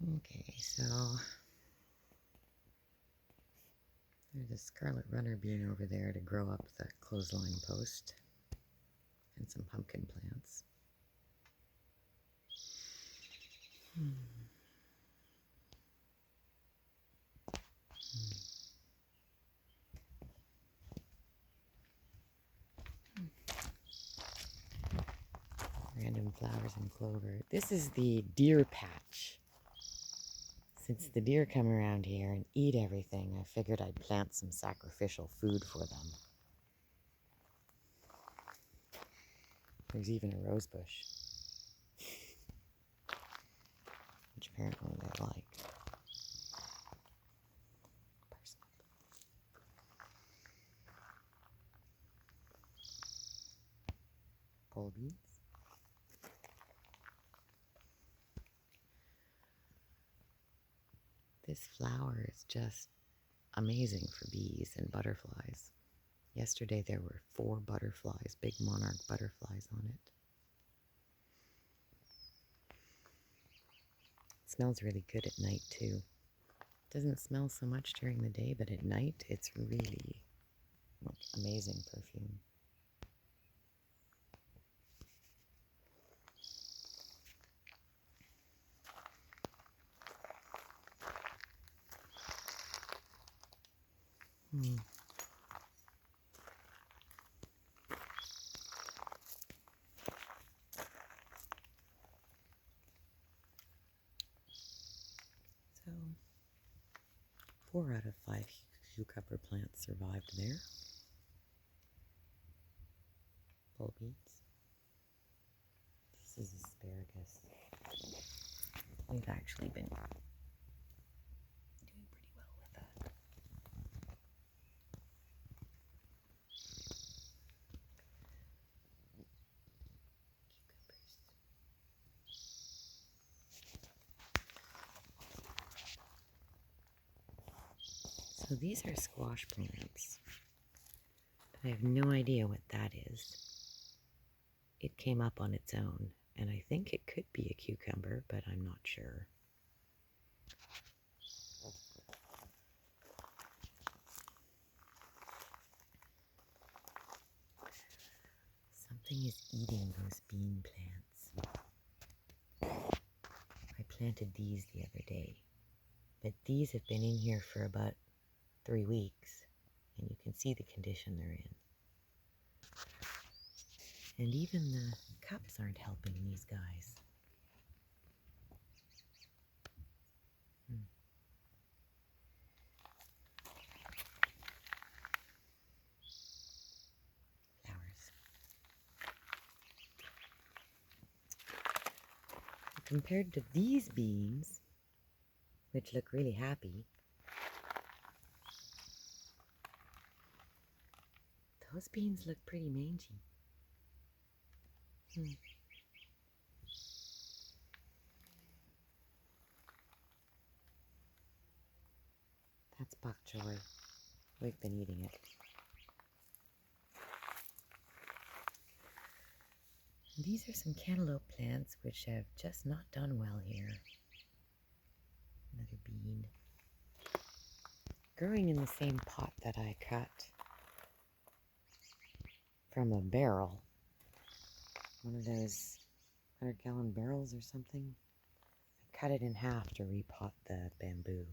Okay, so there's a scarlet runner bean over there to grow up the clothesline post and some pumpkin plants. Random flowers and clover. This is the deer patch. Since the deer come around here and eat everything, I figured I'd plant some sacrificial food for them. There's even a rose bush, which apparently they like. Parsnip. Pole beans. This flower is just amazing for bees and butterflies. Yesterday there were 4 butterflies, big monarch butterflies on it. It smells really good at night too. It doesn't smell so much during the day, but at night it's really amazing perfume. So 4 out of 5 cucumber plants survived there. Pole beans. This is asparagus. We've actually been doing pretty well with that. So these are squash plants. But I have no idea what that is. It came up on its own, and I think it could be a cucumber, but I'm not sure. Something is eating those bean plants. I planted these the other day, but these have been in here for about 3 weeks, and you can see the condition they're in. And even the cups aren't helping these guys. Flowers. Compared to these beans, which look really happy, those beans look pretty mangy. That's bok choy. We've been eating it. These are some cantaloupe plants which have just not done well here. Another bean. Growing in the same pot that I cut from a barrel. One of those 100-gallon barrels or something. I cut it in half to repot the bamboo.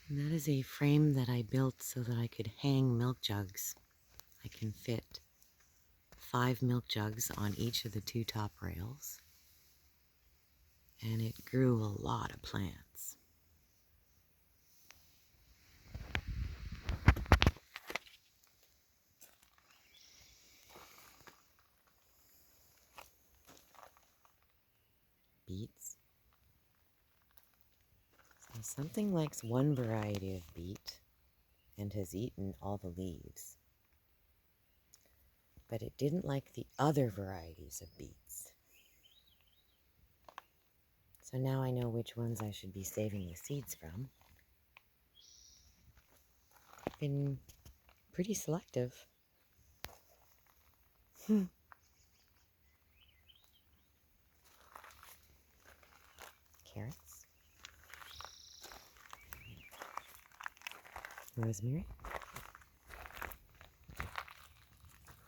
And that is a frame that I built so that I could hang milk jugs. I can fit 5 milk jugs on each of the 2 top rails. And it grew a lot of plants. Beets. So something likes one variety of beet and has eaten all the leaves. But it didn't like the other varieties of beets. So now I know which ones I should be saving the seeds from. I've been pretty selective. Carrots. Rosemary.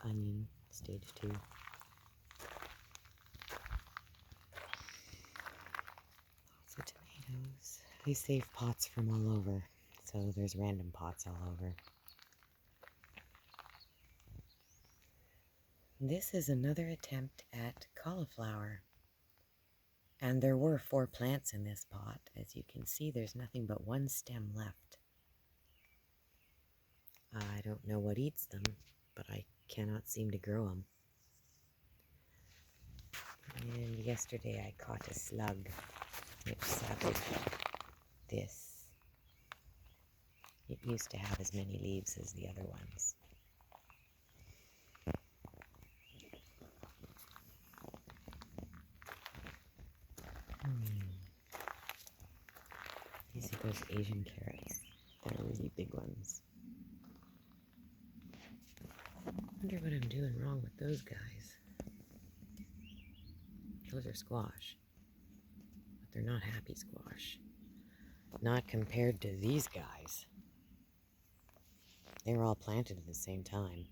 Onion, stage 2. Lots of tomatoes. I save pots from all over, so there's random pots all over. This is another attempt at cauliflower. And there were 4 plants in this pot. As you can see, there's nothing but 1 stem left. I don't know what eats them, but I cannot seem to grow them. And yesterday I caught a slug, which savaged this. It used to have as many leaves as the other ones. These are those Asian carrots. They're really big ones. I wonder what I'm doing wrong with those guys. Those are squash, but they're not happy squash. Not compared to these guys. They were all planted at the same time.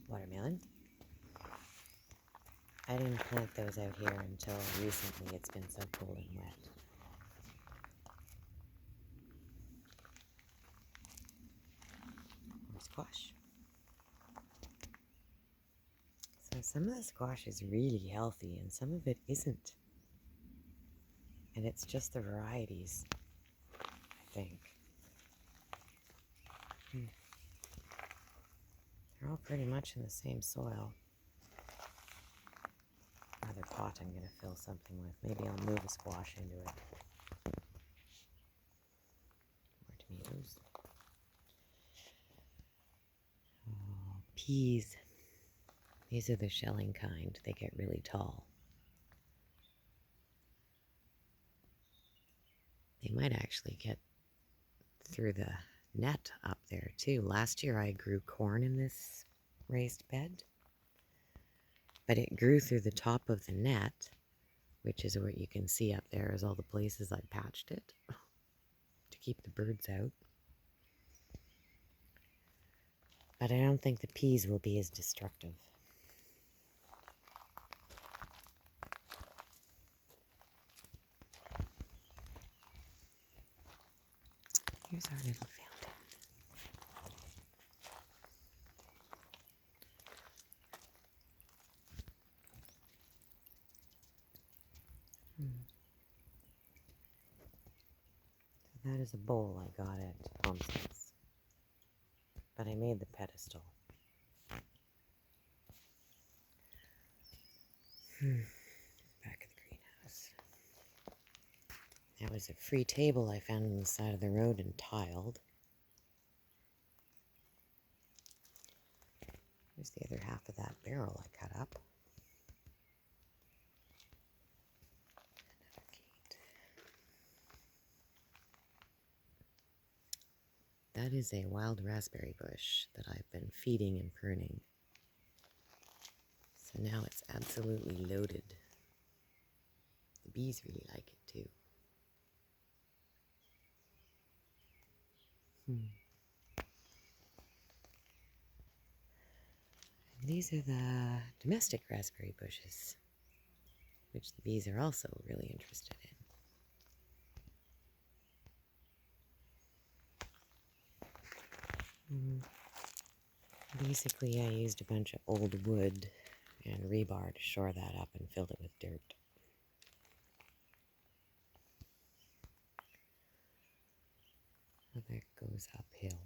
Watermelon. I didn't plant those out here until recently. It's been so cold and wet. More squash. So some of the squash is really healthy and some of it isn't. And it's just the varieties, I think. They're all pretty much in the same soil. Another pot I'm going to fill something with. Maybe I'll move a squash into it. More tomatoes. Oh, peas. These are the shelling kind. They get really tall. They might actually get through the net up there too. Last year I grew corn in this raised bed, but it grew through the top of the net, which is what you can see up there is all the places I patched it to keep the birds out. But I don't think the peas will be as destructive. Here's our little fountain. So that is a bowl I got at Thompson's. But I made the pedestal. Back of the greenhouse. That was a free table I found on the side of the road and tiled. Here's the other half of that barrel I cut up. Another gate. That is a wild raspberry bush that I've been feeding and pruning. So now it's absolutely loaded. The bees really like it too. And these are the domestic raspberry bushes, which the bees are also really interested in. Basically, I used a bunch of old wood and rebar to shore that up and filled it with dirt. So that goes uphill.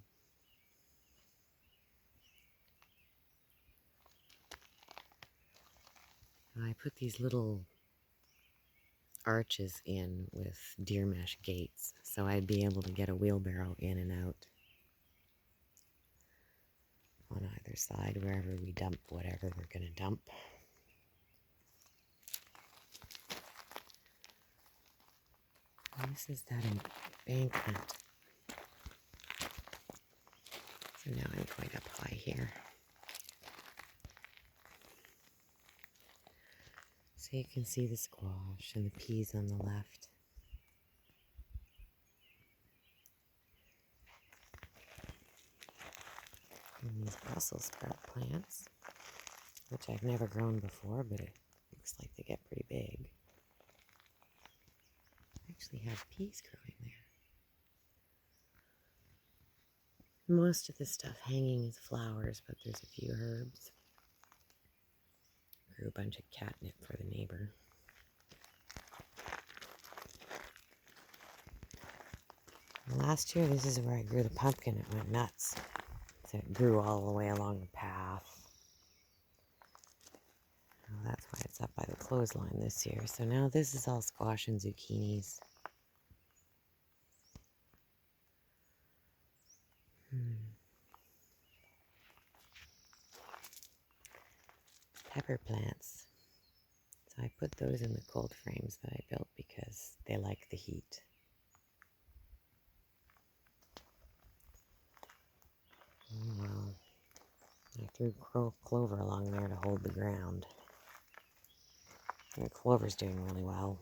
I put these little arches in with deer mesh gates so I'd be able to get a wheelbarrow in and out on either side wherever we dump whatever we're going to dump. And this is that embankment So now I'm going up high here. So you can see the squash and the peas on the left. And these Brussels sprout plants, which I've never grown before, but it looks like they get pretty big. I actually have peas growing there. Most of the stuff hanging is flowers, but there's a few herbs. Grew a bunch of catnip for the neighbor. Last year, this is where I grew the pumpkin. It went nuts. So it grew all the way along the path. Well, that's why it's up by the clothesline this year. So now this is all squash and zucchinis. Pepper plants. So I put those in the cold frames that I built because they like the heat. Oh, well, I threw clover along there to hold the ground. And the clover's doing really well.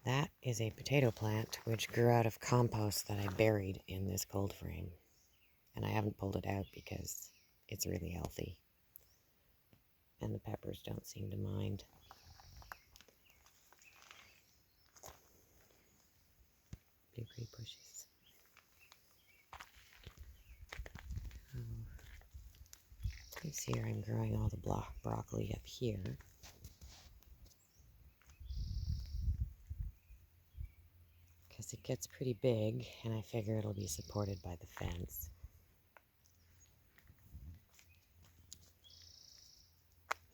That is a potato plant which grew out of compost that I buried in this cold frame. And I haven't pulled it out because it's really healthy. And the peppers don't seem to mind. Blueberry bushes. This year I'm growing all the broccoli up here. Because it gets pretty big, and I figure it'll be supported by the fence.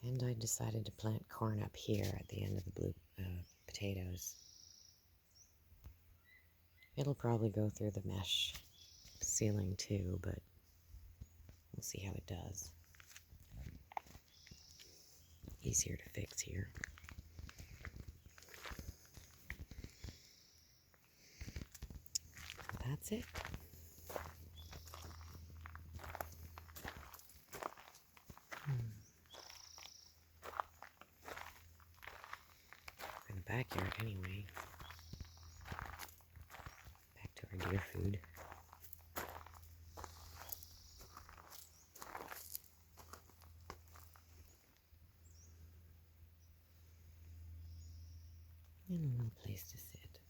And I decided to plant corn up here at the end of the blue potatoes. It'll probably go through the mesh ceiling too, but we'll see how it does. Easier to fix here. That's it. In the backyard anyway. Back to our deer food. And a little place to sit.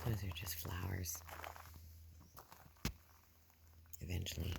Those are just flowers. Eventually